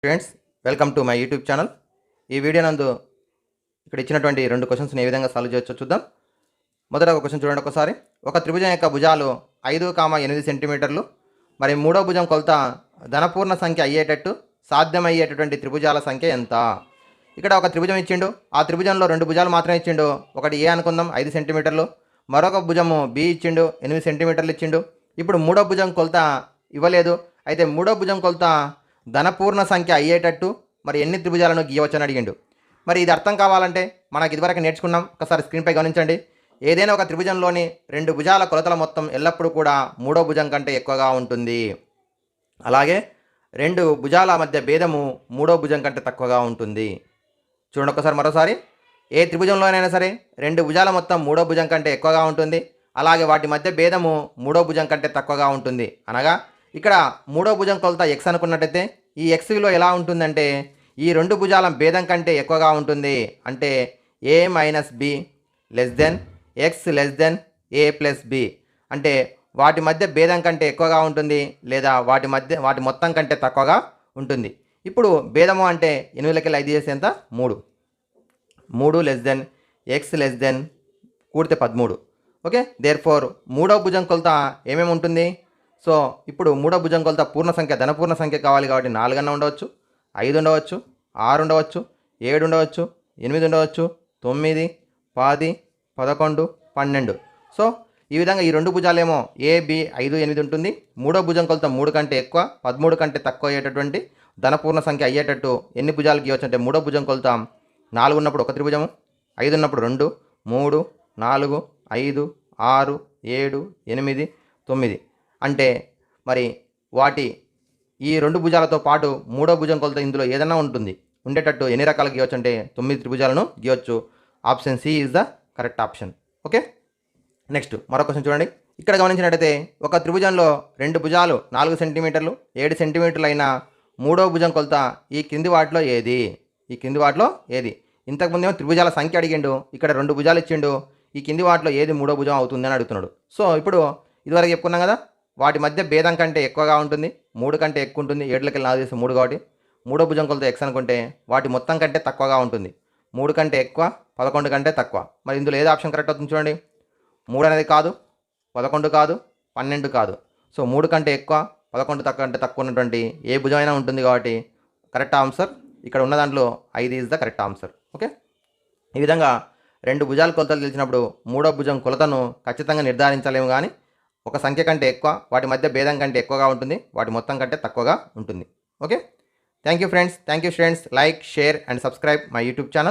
Friends, welcome to my YouTube channel. ఈ video నందు ఇక్కడ ఇచ్చినటువంటి 2 క్వశ్చన్స్ని ఏ విధంగా సాల్వ్ చేయొచ్చో చూద్దాం. మొదట ఒక క్వశ్చన్ చూడండి ఒకసారి. ఒక త్రిభుజం యొక్క భుజాలు 5,8 సెంటీమీటర్లు, మరి మూడో భుజం కొలత ధనపూర్ణ సంఖ్య అయ్యేటట్టు సాధ్యమయ్యేటటువంటి త్రిభుజాల సంఖ్య ఎంత? ఇక్కడ ఒక త్రిభుజం ఇచ్చిండు, ఆ త్రిభుజంలో 2 భుజాలు మాత్రమే ఇచ్చిండు. ఒకటి ఏ అనుకుందాం 5 సెంటీమీటర్లు, మరొక భుజము బి ఇచ్చిండు 8 సెంటీమీటర్లు ఇచ్చిండు. ఇప్పుడు మూడో భుజం కొలత ఇవ్వలేదు. అయితే మూడో భుజం కొలత ధనపూర్ణ సంఖ్య అయ్యేటట్టు మరి ఎన్ని త్రిభుజాలను గీయవచ్చని అడిగిండు. మరి ఇది అర్థం కావాలంటే మనకి ఇదివరకు నేర్చుకున్నాం, ఒకసారి స్క్రీన్పై గమనించండి. ఏదైనా ఒక త్రిభుజంలోని 2 భుజాల కొలతల మొత్తం ఎల్లప్పుడూ కూడా మూడో భుజం కంటే ఎక్కువగా ఉంటుంది. అలాగే 2 భుజాల మధ్య భేదము మూడో భుజం కంటే తక్కువగా ఉంటుంది. చూడండి ఒకసారి మరోసారి. ఏ త్రిభుజంలోనైనా సరే 2 భుజాల మొత్తం మూడో భుజం కంటే ఎక్కువగా ఉంటుంది. అలాగే వాటి మధ్య భేదము మూడో భుజం కంటే తక్కువగా ఉంటుంది. అనగా ఇక్కడ మూడో భుజం కొలత ఎక్స్ అనుకున్నట్టయితే ఈ ఎక్స్ విలువ ఎలా ఉంటుందంటే ఈ 2 భుజాల భేదం కంటే ఎక్కువగా ఉంటుంది. అంటే A minus B less than X less than A plus B. అంటే వాటి మధ్య భేదం కంటే ఎక్కువగా ఉంటుంది, లేదా వాటి మొత్తం కంటే తక్కువగా ఉంటుంది. ఇప్పుడు భేదము అంటే 8 5 చేస్తే ఎంత? 3 less than X less then కూడితే 13. ఓకే, దేర్ ఫోర్ మూడో భుజం కొలత ఏమేమి ఉంటుంది? సో ఇప్పుడు మూడో భుజం కొలత పూర్ణ సంఖ్య ధనపూర్ణ సంఖ్య కావాలి కాబట్టి 4 అన్న ఉండవచ్చు, 5 ఉండవచ్చు, 6 ఉండవచ్చు, 7 ఉండవచ్చు, 8 ఉండవచ్చు, 9, 10, 11, 12. సో ఈ విధంగా ఈ 2 భుజాలేమో ఏ బి 5, 8 ఉంటుంది. మూడో భుజం కొలత 3 కంటే ఎక్కువ 13 కంటే తక్కువ అయ్యేటటువంటి ధనపూర్ణ సంఖ్య అయ్యేటట్టు ఎన్ని భుజాలు గీయవచ్చు అంటే మూడో భుజం కొలత 4 ఉన్నప్పుడు ఒక త్రిభుజము, 5 ఉన్నప్పుడు 2, 3, 4, 5, 6, 7, 8, 9. అంటే మరి వాటి ఈ 2 భుజాలతో పాటు మూడో భుజం కొలత ఇందులో ఏదైనా ఉండేటట్టు ఎన్ని రకాలు గీయవచ్చు అంటే 9 త్రిభుజాలను గీయవచ్చు. Option C is the correct option. Okay, next మరో క్వశ్చన్ చూడండి. ఇక్కడ గమనించినట్టయితే ఒక త్రిభుజంలో 2 భుజాలు 4 సెంటీమీటర్లు 7 సెంటీమీటర్లు అయిన మూడో భుజం కొలత ఈ కింది వాటిలో ఏది? ఇంతకుముందేమో త్రిభుజాల సంఖ్య అడిగిండు, ఇక్కడ 2 భుజాలు ఇచ్చిండు, ఈ కింది వాటిలో ఏది మూడో భుజం అవుతుంది అని అడుగుతున్నాడు. సో ఇప్పుడు ఇదివరకు చెప్పుకున్నాం కదా, వాటి మధ్య భేదం కంటే ఎక్కువగా ఉంటుంది, 3 కంటే ఎక్కువ ఉంటుంది. 7 4 చేస్తే 3 కాబట్టి మూడో భుజం కొలత ఎక్స్ అనుకుంటే వాటి మొత్తం కంటే తక్కువగా ఉంటుంది. 3 కంటే ఎక్కువ 11 కంటే తక్కువ. మరి ఇందులో ఏది ఆప్షన్ కరెక్ట్ అవుతుంది చూడండి. 3 అనేది కాదు, 11 కాదు, 12 కాదు. సో 3 కంటే ఎక్కువ 11 కంటే తక్కువ ఉన్నటువంటి ఏ భుజం అయినా ఉంటుంది కాబట్టి కరెక్ట్ ఆన్సర్ ఇక్కడ ఉన్న దాంట్లో 5 is the correct answer. Okay, ఈ విధంగా 2 భుజాల కొలతలు తెలిసినప్పుడు మూడో భుజం కొలతను ఖచ్చితంగా నిర్ధారించలేము, కానీ ఒక సంఖ్య కంటే ఎక్కువ వాటి మధ్య భేదం కంటే ఎక్కువగా ఉంటుంది, వాటి మొత్తం కంటే తక్కువగా ఉంటుంది. Okay, thank you friends. Like, share and subscribe my YouTube channel.